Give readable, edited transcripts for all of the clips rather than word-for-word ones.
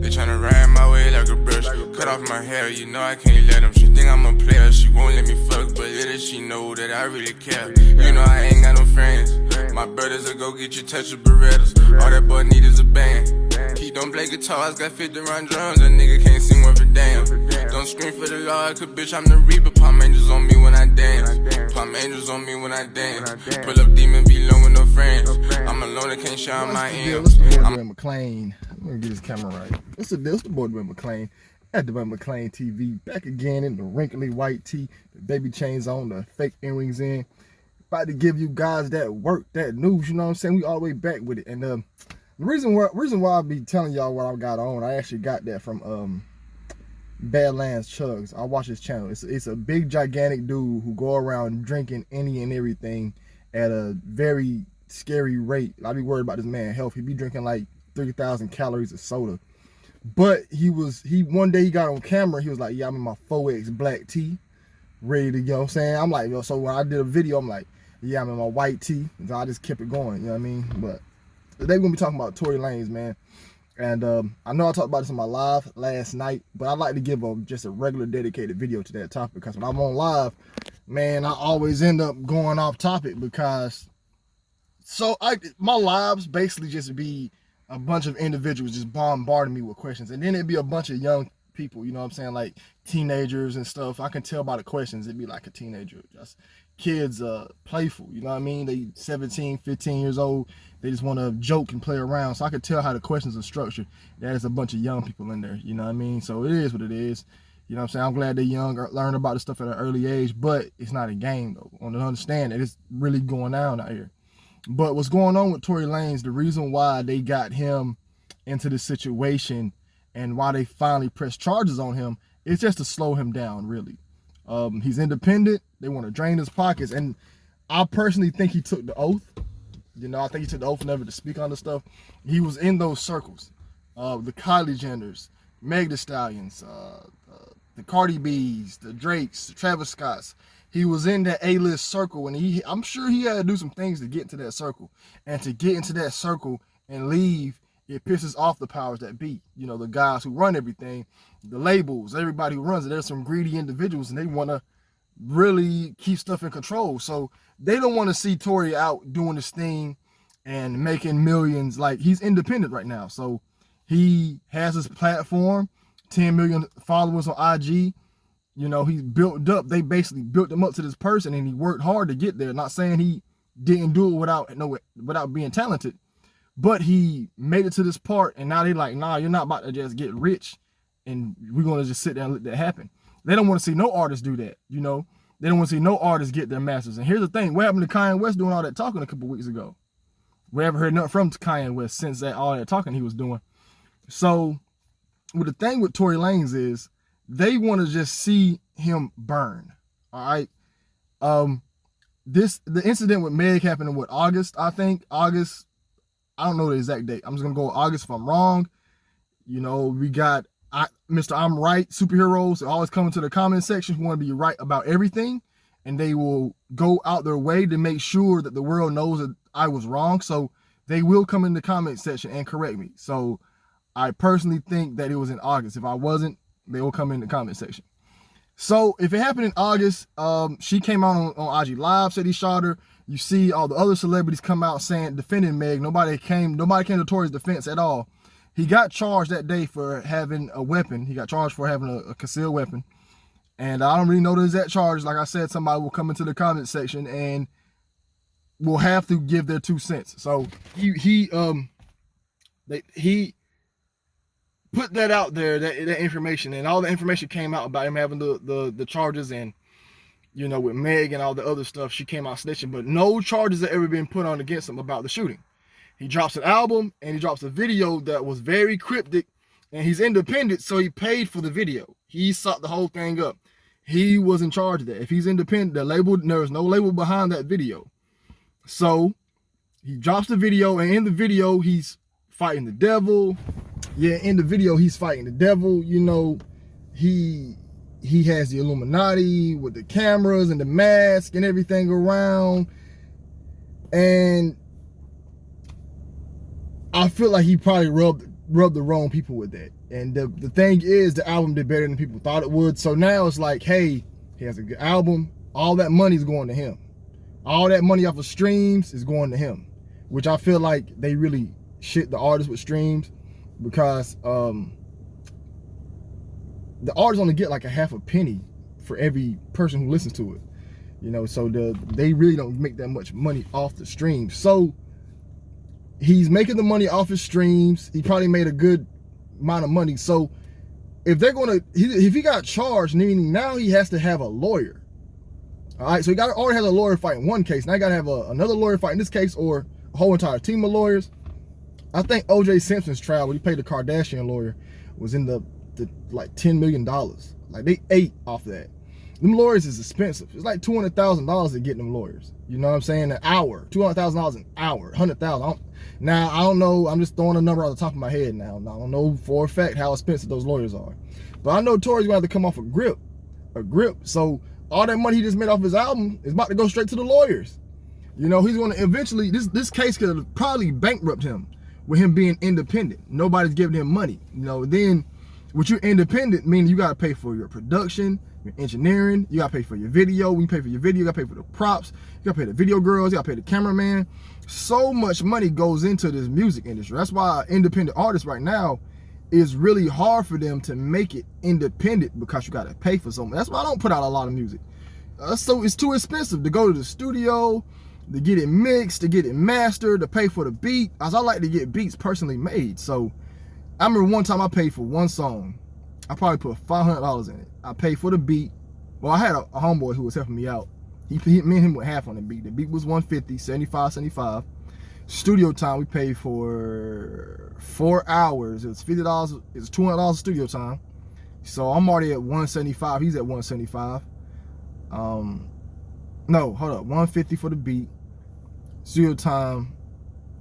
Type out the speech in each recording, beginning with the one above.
They tryna ride my way like a brush. Cut off my hair, you know I can't let them. She think I'm a player, she won't let me fuck, but little she know that I really care. You know I ain't got no friends. My brothers will go get you touch of Berettas. All that boy need is a band. He don't play guitars, got 50 round drums. A nigga can't sing one for damn. Don't scream for the Lord, cause bitch I'm the reaper. Palm angels on me when I dance. Palm angels on me when I dance. Pull up demon, be low with no friends. I'm alone, I can't share my M's. Dwayne McClain. I'm gonna get his camera right. What's the deal? It's the boy Dwayne McClain at duanemcleantv. Back again in the wrinkly white tee, the baby chains on, the fake earrings in. About to give you guys that work, that news. You know what I'm saying? We all the way back with it. And the reason why I be telling y'all what I got on, I actually got that from Badlands Chugs. I watch his channel. It's a big gigantic dude who go around drinking any and everything at a very scary rate. I be worried about this man's health. He be drinking like 30,000 calories of soda. But one day he got on camera, he was like, yeah, I'm in my 4X black tee, ready to go. You know what I'm saying? I'm like, yo, so when I did a video, I'm like, yeah, I'm in my white tee. So I just kept it going, you know what I mean? But today we're gonna be talking about Tory Lanez, man. And I know I talked about this on my live last night, but I'd like to give just a regular dedicated video to that topic, because when I'm on live, man, I always end up going off topic because my lives basically just be a bunch of individuals just bombarding me with questions, and then it'd be a bunch of young people, you know what I'm saying, like teenagers and stuff. I can tell by the questions it'd be like a teenager, just kids playful, you know what I mean? They 17, 15 years old, they just want to joke and play around. So I could tell how the questions are structured. There's a bunch of young people in there, you know what I mean? So it is what it is. You know what I'm saying? I'm glad they're young, learn about this stuff at an early age, but it's not a game though. I want to understand that it's really going down out here. But what's going on with Tory Lanez, the reason why they got him into this situation and why they finally pressed charges on him, is just to slow him down, really. He's independent. They want to drain his pockets. And I personally think he took the oath. You know, I think he took the oath never to speak on the stuff. He was in those circles. The Kylie Jenners, Meg Thee Stallions, the Cardi B's, the Drakes, the Travis Scotts. He was in that A-list circle, and I'm sure he had to do some things to get into that circle. And to get into that circle and leave, it pisses off the powers that be. You know, the guys who run everything, the labels, everybody who runs it. There's some greedy individuals, and they want to really keep stuff in control. So they don't want to see Tory out doing this thing and making millions. Like, he's independent right now. So he has his platform, 10 million followers on IG. You know, he's built up. They basically built him up to this person, and he worked hard to get there. Not saying he didn't do it without being talented, but he made it to this part, and now they like, nah, you're not about to just get rich, and we're gonna just sit there and let that happen. They don't want to see no artists do that. You know, they don't want to see no artists get their masters. And here's the thing: what happened to Kanye West doing all that talking a couple weeks ago? We haven't heard nothing from Kanye West since all that talking he was doing. So, well, the thing with Tory Lanez is, they want to just see him burn. All right. The incident with Meg happened in what, August? I think August. I don't know the exact date. I'm just gonna go with August if I'm wrong. You know, we got Mr. I'm Right superheroes always coming to the comment section who want to be right about everything, and they will go out their way to make sure that the world knows that I was wrong. So they will come in the comment section and correct me. So I personally think that it was in August. If I wasn't, they will come in the comment section. So if it happened in August, she came out on IG Live, said he shot her. You see all the other celebrities come out saying, defending Meg. Nobody came to Tory's defense at all. He got charged that day for having a weapon. He got charged for having a concealed weapon. And I don't really know the exact charge. Like I said, somebody will come into the comment section and will have to give their 2 cents. So he put that out there, that information, and all the information came out about him having the charges, and you know, with Meg and all the other stuff, she came out snitching, but no charges have ever been put on against him about the shooting. He drops an album and he drops a video that was very cryptic, and he's independent, so he paid for the video. He sought the whole thing up. He was in charge of that. If he's independent, there was no label behind that video. So he drops the video, and in the video, he's fighting the devil. Yeah, in the video, he's fighting the devil. You know, he has the Illuminati with the cameras and the mask and everything around. And I feel like he probably rubbed the wrong people with that. And the thing is, the album did better than people thought it would. So now it's like, hey, he has a good album. All that money's going to him. All that money off of streams is going to him, which I feel like they really shit the artist with streams, because the artists only get like a half a penny for every person who listens to it, you know. So they really don't make that much money off the streams. So he's making the money off his streams. He probably made a good amount of money. So if they're gonna, if he got charged, meaning now he has to have a lawyer. All right, so he already has a lawyer fighting one case. Now he got to have another lawyer fighting this case, or a whole entire team of lawyers. I think O.J. Simpson's trial, when he paid the Kardashian lawyer, was in the like $10 million. Like, they ate off that. Them lawyers is expensive. It's like $200,000 to get them lawyers. You know what I'm saying? An hour, $200,000 an hour, $100,000. Now I don't know. I'm just throwing a number off the top of my head now. I don't know for a fact how expensive those lawyers are, but I know Tory's gonna have to come off a grip. So all that money he just made off his album is about to go straight to the lawyers. You know, he's gonna eventually. This case could probably bankrupt him with him being independent. Nobody's giving him money. You know, then with you independent, meaning you gotta pay for your production, your engineering, you gotta pay for your video. When you pay for your video, you gotta pay for the props, you gotta pay the video girls, you gotta pay the cameraman. So much money goes into this music industry. That's why independent artists right now, is really hard for them to make it independent, because you gotta pay for something. That's why I don't put out a lot of music. So it's too expensive to go to the studio, to get it mixed, to get it mastered, to pay for the beat. As I like to get beats personally made. So I remember one time I paid for one song. I probably put $500 in it. I paid for the beat. Well, I had a homeboy who was helping me out. Me and him went half on the beat. The beat was $150, 75. Studio time, we paid for 4 hours. It was $50. It's $200 studio time. So I'm already at $175. He's at $175. No, hold up. $150 for the beat. Studio time,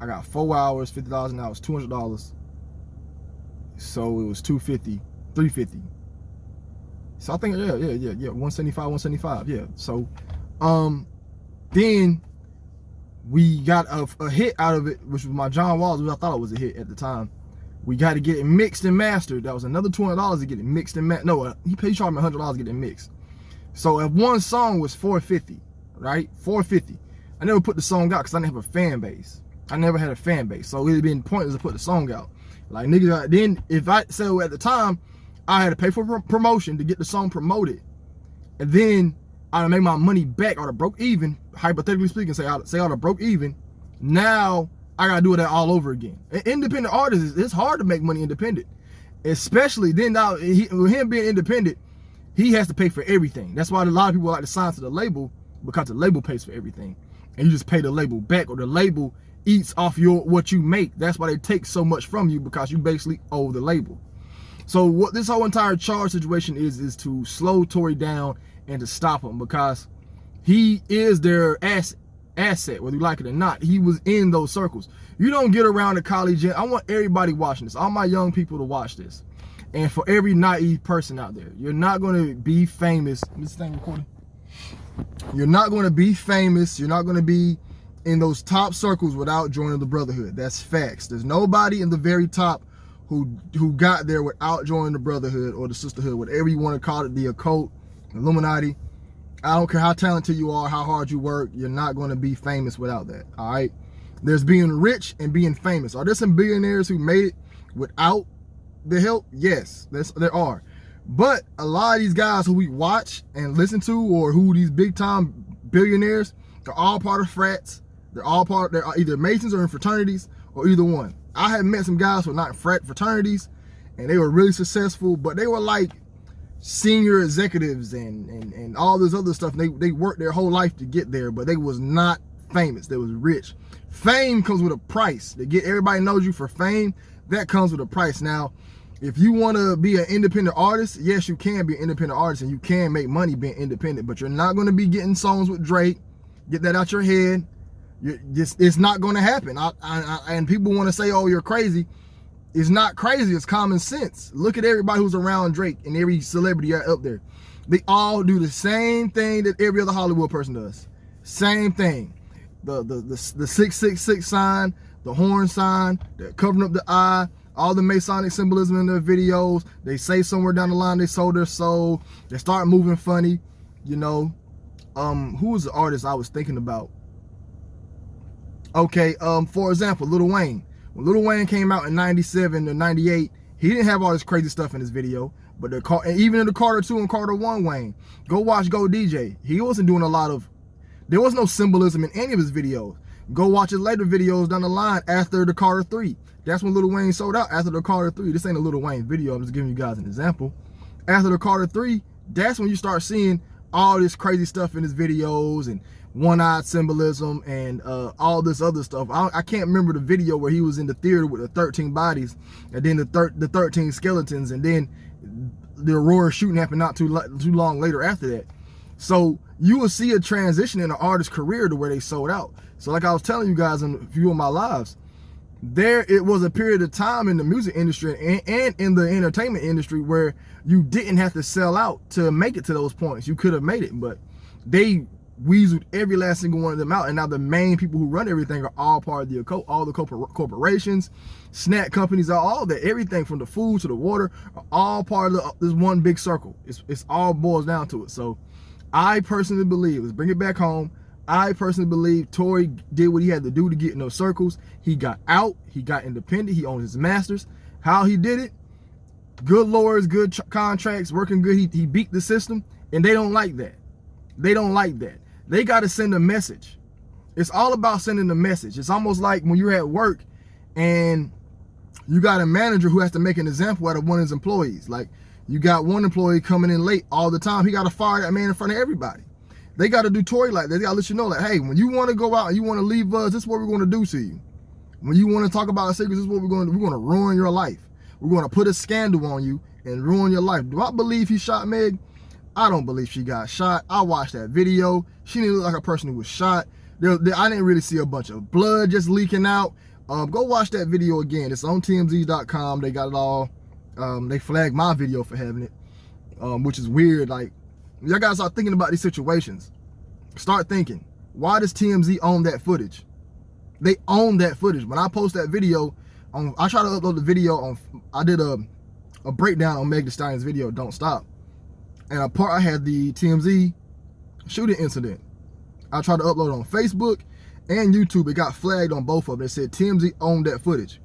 I got 4 hours, $50 an hour. It's $200. So it was $250, $350. So I think yeah, $175, yeah. So then we got a hit out of it, which was my John Walls, which I thought it was a hit at the time. We got to get it mixed and mastered. That was another $200 to get it charged me $100 to get it mixed. So if one song was $450, right? $450. I never put the song out because I didn't have a fan base. I never had a fan base, so it'd been pointless to put the song out. Like, niggas, then if I so at the time, I had to pay for promotion to get the song promoted, and then I'd make my money back. I'd have broke even, hypothetically speaking. Say I'd have broke even. Now I gotta do that all over again. An independent artist, it's hard to make money independent, especially then. Now with him being independent, he has to pay for everything. That's why a lot of people like to sign to the label, because the label pays for everything, and you just pay the label back, or the label eats off what you make. That's why they take so much from you, because you basically owe the label. So what this whole entire charge situation is to slow Tory down and to stop him, because he is their asset, whether you like it or not. He was in those circles. You don't get around the college. I want everybody watching this, all my young people to watch this, and for every naive person out there, you're not going to be famous. Is this thing recording? You're not going to be famous. You're not going to be in those top circles without joining the brotherhood. That's facts. There's nobody in the very top who got there without joining the brotherhood or the sisterhood, whatever you want to call it, the occult, Illuminati. I don't care how talented you are, how hard you work, you're not going to be famous without that. All right, there's being rich and being famous. Are there some billionaires who made it without the help? Yes, there are. But a lot of these guys who we watch and listen to, or who these big time billionaires, they're all part of frats. They're either Masons or in fraternities, or either one. I have met some guys who are not in fraternities, and they were really successful, but they were like senior executives and all this other stuff. They worked their whole life to get there, but they was not famous. They was rich. Fame comes with a price. To get everybody knows you for fame, that comes with a price. Now, if you want to be an independent artist, yes, you can be an independent artist, and you can make money being independent, but you're not going to be getting songs with Drake. Get that out your head. It's not going to happen. And people want to say, oh, you're crazy. It's not crazy. It's common sense. Look at everybody who's around Drake and every celebrity up there. They all do the same thing that every other Hollywood person does. Same thing. The 666 sign, the horn sign, the covering up the eye, all the Masonic symbolism in their videos. They say somewhere down the line they sold their soul. They start moving funny, you know. Who was the artist I was thinking about? Okay, for example, Lil Wayne. When Lil Wayne came out in 97 or 98, he didn't have all this crazy stuff in his video. But even in the Carter 2 and Carter 1 Wayne, go watch Go DJ. He wasn't doing a lot of, there was no symbolism in any of his videos. Go watch his later videos down the line after the Carter 3. That's when Lil Wayne sold out, after the Carter 3. This ain't a Lil Wayne video, I'm just giving you guys an example. After the Carter 3, that's when you start seeing all this crazy stuff in his videos and one-eyed symbolism and all this other stuff. I can't remember the video where he was in the theater with the 13 bodies and then the 13 skeletons, and then the Aurora shooting happened not too long later after that. So you will see a transition in an artist's career to where they sold out. So like I was telling you guys in a few of my lives, it was a period of time in the music industry and in the entertainment industry where you didn't have to sell out to make it to those points. You could have made it, but they weaseled every last single one of them out. And now the main people who run everything are all part of the occult. All the corporations, snack companies, are all that. Everything from the food to the water are all part of this one big circle. It's all boils down to it. So I personally believe, let's bring it back home, I personally believe Tory did what he had to do to get in those circles. He got out, he got independent, he owned his masters. How he did it? Good lawyers, good contracts, working good. He beat the system, and they don't like that. They don't like that. They got to send a message. It's all about sending a message. It's almost like when you're at work and you got a manager who has to make an example out of one of his employees. Like, you got one employee coming in late all the time. He got to fire that man in front of everybody. They got to do Tory like that. They got to let you know, like, hey, when you want to go out and you want to leave us, this is what we're going to do to you. When you want to talk about a secret, this is what we're going to do. We're going to ruin your life. We're going to put a scandal on you and ruin your life. Do I believe he shot Meg? I don't believe she got shot. I watched that video. She didn't look like a person who was shot. I didn't really see a bunch of blood just leaking out. Go watch that video again. It's on TMZ.com. They got it all. They flagged my video for having it, which is weird. Like, y'all gotta start thinking about these situations. Start thinking, why does TMZ own that footage? They own that footage. When I post that video, I try to upload the video on, I did a breakdown on Meg Thee Stallion's video, Don't Stop. And a part I had the TMZ shooting incident. I tried to upload it on Facebook and YouTube. It got flagged on both of them. It said TMZ owned that footage.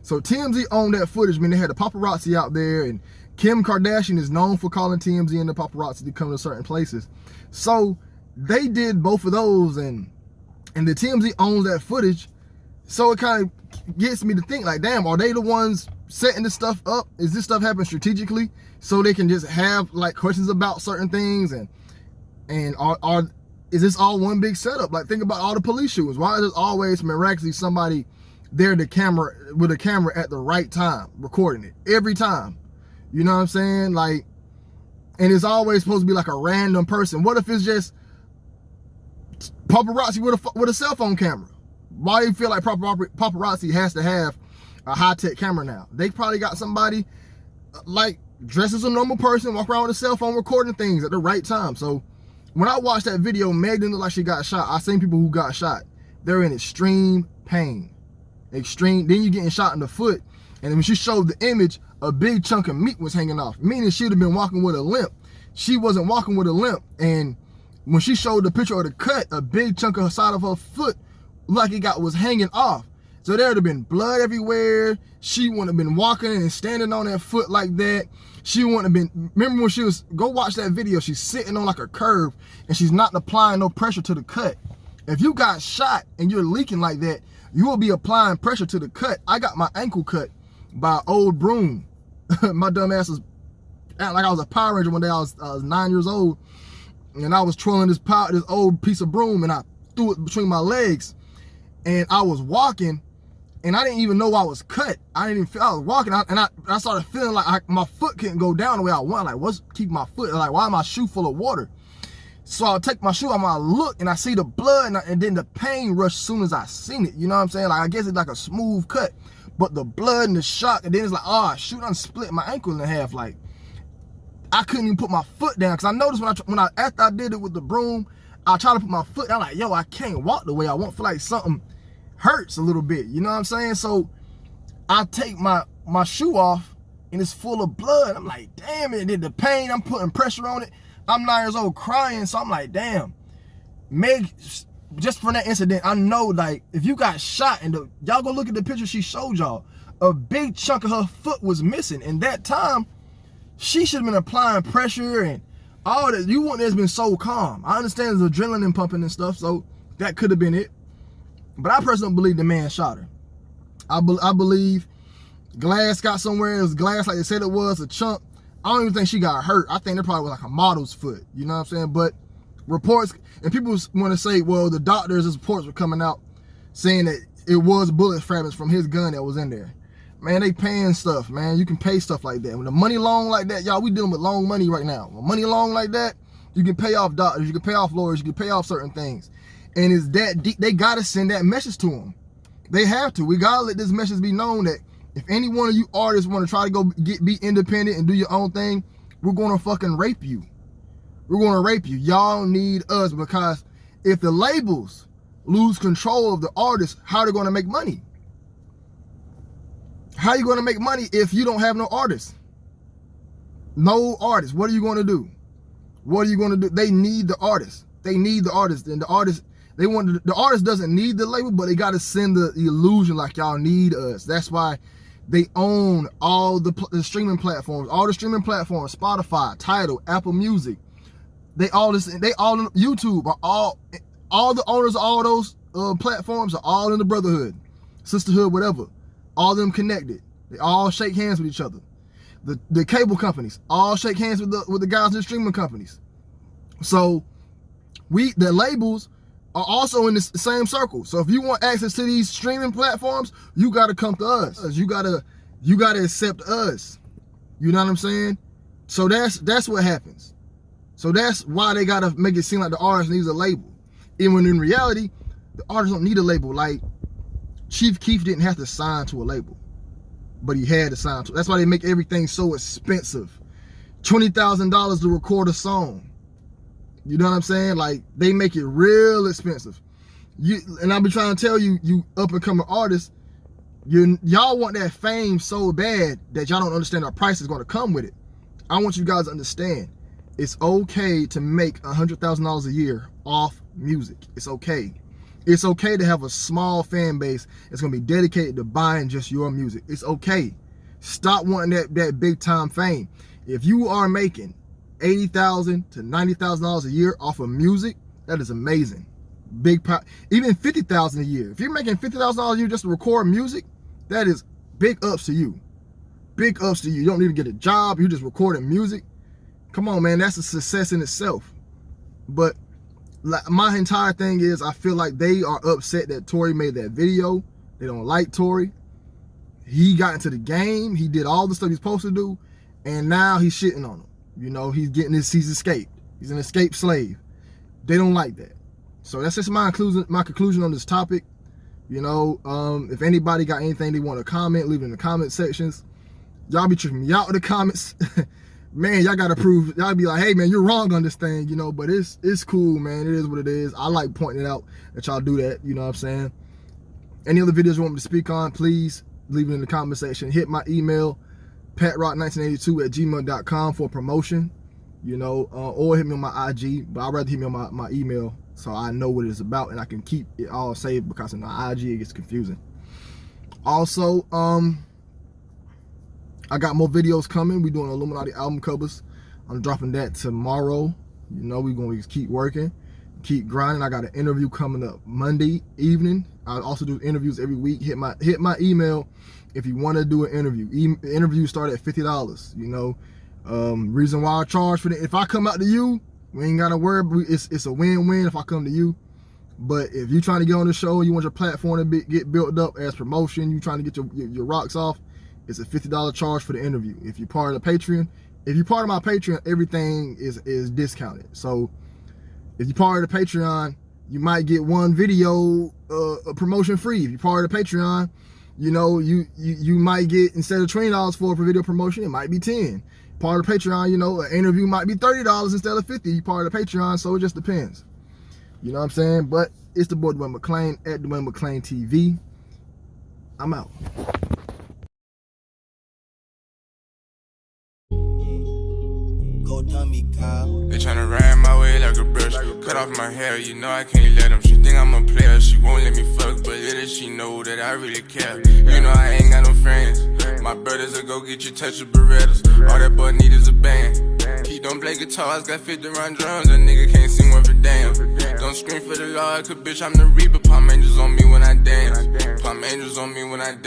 So TMZ owned that footage. I mean, they had the paparazzi out there, and Kim Kardashian is known for calling TMZ and the paparazzi to come to certain places. So they did both of those, and the TMZ owns that footage. So it kind of gets me to think, like, damn, are they the ones setting this stuff up? Is this stuff happening strategically so they can just have like questions about certain things, and is this all one big setup? Like, think about all the police shootings. Why is there always miraculously somebody there with a camera at the right time recording it every time? You know what I'm saying? Like, and it's always supposed to be like a random person. What if it's just paparazzi with a cell phone camera? Why do you feel like paparazzi has to have a high-tech camera now? They probably got somebody like dressed as a normal person, walk around with a cell phone recording things at the right time. So when I watched that video, Meg didn't look like she got shot. I seen people who got shot. They're in extreme pain. Extreme. Then you getting shot in the foot. And when she showed the image, a big chunk of meat was hanging off, meaning she'd have been walking with a limp. She wasn't walking with a limp. And when she showed the picture of the cut, a big chunk of the side of her foot like was hanging off. So there would have been blood everywhere. She wouldn't have been walking and standing on that foot like that. She wouldn't have been, remember when she was, go watch that video, she's sitting on like a curve and she's not applying no pressure to the cut. If you got shot and you're leaking like that, you will be applying pressure to the cut. I got my ankle cut by an old broom. My dumb ass was acting like I was a Power Ranger one day. I was 9 years old, and I was twirling this old piece of broom, and I threw it between my legs, and I was walking, and I didn't even know I was cut. I didn't even feel, I was walking, and I started feeling like my foot couldn't go down the way I want. Like, what's keeping my foot? Like, why is my shoe full of water? So I'll take my shoe off, I look, and I see the blood, and then the pain rushed as soon as I seen it. You know what I'm saying? Like, I guess it's like a smooth cut, but the blood and the shock, and then it's like, oh, shoot, I split my ankle in half. Like, I couldn't even put my foot down, because I noticed after I did it with the broom, I tried to put my foot down, like, yo, I can't walk the way I want. Feel like something hurts a little bit, you know what I'm saying? So I take my my shoe off and it's full of blood. I'm like, damn, it did the pain. I'm putting pressure on it. I'm 9 years old crying. So I'm like, damn, Meg, just for that incident, I know, like, if you got shot and y'all go look at the picture she showed y'all, a big chunk of her foot was missing. And that time, she should have been applying pressure and all that. You wouldn't have been so calm. I understand there's adrenaline pumping and stuff, so that could have been it. But I personally don't believe the man shot her. I believe glass got somewhere. It was glass like they said it was, a chunk. I don't even think she got hurt. I think that probably was like a model's foot. You know what I'm saying? But reports, and people want to say, well, the doctors' reports were coming out saying that it was bullet fragments from his gun that was in there. Man, they paying stuff, man. You can pay stuff like that. When the money long like that, y'all, we dealing with long money right now. When money long like that, you can pay off doctors, you can pay off lawyers, you can pay off certain things. And it's that deep, they gotta send that message to them. They have to. We gotta let this message be known that if any one of you artists want to try to go be independent and do your own thing, we're gonna fucking rape you. We're gonna rape you. Y'all need us, because if the labels lose control of the artists, how are they gonna make money? How are you gonna make money if you don't have no artists? No artists. What are you gonna do? What are you gonna do? They need the artists. They need the artists, and the artists, the artist doesn't need the label, but they gotta send the illusion like y'all need us. That's why they own all the streaming platforms, Spotify, Tidal, Apple Music. They all YouTube are all the owners of all those platforms are all in the brotherhood, sisterhood, whatever. All of them connected. They all shake hands with each other. The cable companies all shake hands with the guys in the streaming companies. So the labels are also in the same circle. So if you want access to these streaming platforms, you gotta come to us. You gotta accept us. You know what I'm saying? So that's what happens. So that's why they gotta make it seem like the artist needs a label. And when in reality, the artist don't need a label. Like Chief Keef didn't have to sign to a label, but he had to sign to. That's why they make everything so expensive. $20,000 to record a song. You know what I'm saying? Like, they make it real expensive. And I've been trying to tell you, you up and coming artists, y'all want that fame so bad that y'all don't understand the price is going to come with it. I want you guys to understand, it's okay to make $100,000 a year off music. It's okay. It's okay to have a small fan base that's gonna be dedicated to buying just your music. It's okay. Stop wanting that big time fame. If you are making $80,000 to $90,000 a year off of music, that is amazing. Even $50,000 a year. If you're making $50,000 a year just to record music, that is big ups to you. Big ups to you. You don't need to get a job. You're just recording music. Come on, man. That's a success in itself. But my entire thing is, I feel like they are upset that Tory made that video. They don't like Tory. He got into the game. He did all the stuff he's supposed to do, and now he's shitting on them. You know, he's he's escaped. He's an escaped slave. They don't like that. So that's just my conclusion on this topic. You know, if anybody got anything they want to comment, leave it in the comment sections. Y'all be tricking me out in the comments. Man, y'all gotta prove, y'all be like, hey man, you're wrong on this thing, you know, but it's cool, man. It is what it is. I like pointing it out that y'all do that, you know what I'm saying? Any other videos you want me to speak on, please leave it in the comment section. Hit my email, patrock1982@gmail.com for promotion, you know, or hit me on my IG, but I'd rather hit me on my email so I know what it's about and I can keep it all saved, because in my IG it gets confusing. Also, I got more videos coming. We're doing Illuminati album covers. I'm dropping that tomorrow. You know, we're going to just keep working, keep grinding. I got an interview coming up Monday evening. I also do interviews every week. Hit my email if you want to do an interview. Interviews start at $50. You know, reason why I charge for that. If I come out to you, we ain't got to worry. It's a win-win if I come to you. But if you're trying to get on the show, you want your platform to get built up as promotion, you trying to get your rocks off, it's a $50 charge for the interview. If you're part of the Patreon, if you're part of my Patreon, everything is discounted. So if you're part of the Patreon, you might get one video promotion free. If you're part of the Patreon, you know, you might get, instead of $20 for video promotion, it might be 10. Part of the Patreon, you know, an interview might be $30 instead of 50. You're part of the Patreon, so it just depends. You know what I'm saying? But it's the boy Duane McClean at duanemcleantv. I'm out. They tryna ride my way like a brush. Cut off my hair, you know I can't let them. She think I'm a player, she won't let me fuck, but little she know that I really care. You know I ain't got no friends. My brothers will go get you touch of Berettas. All that boy need is a band. He don't play guitars, got 50 round drums. A nigga can't sing one for damn. Don't scream for the Lord, cause bitch I'm the reaper. Palm angels on me when I dance. Palm angels on me when I dance.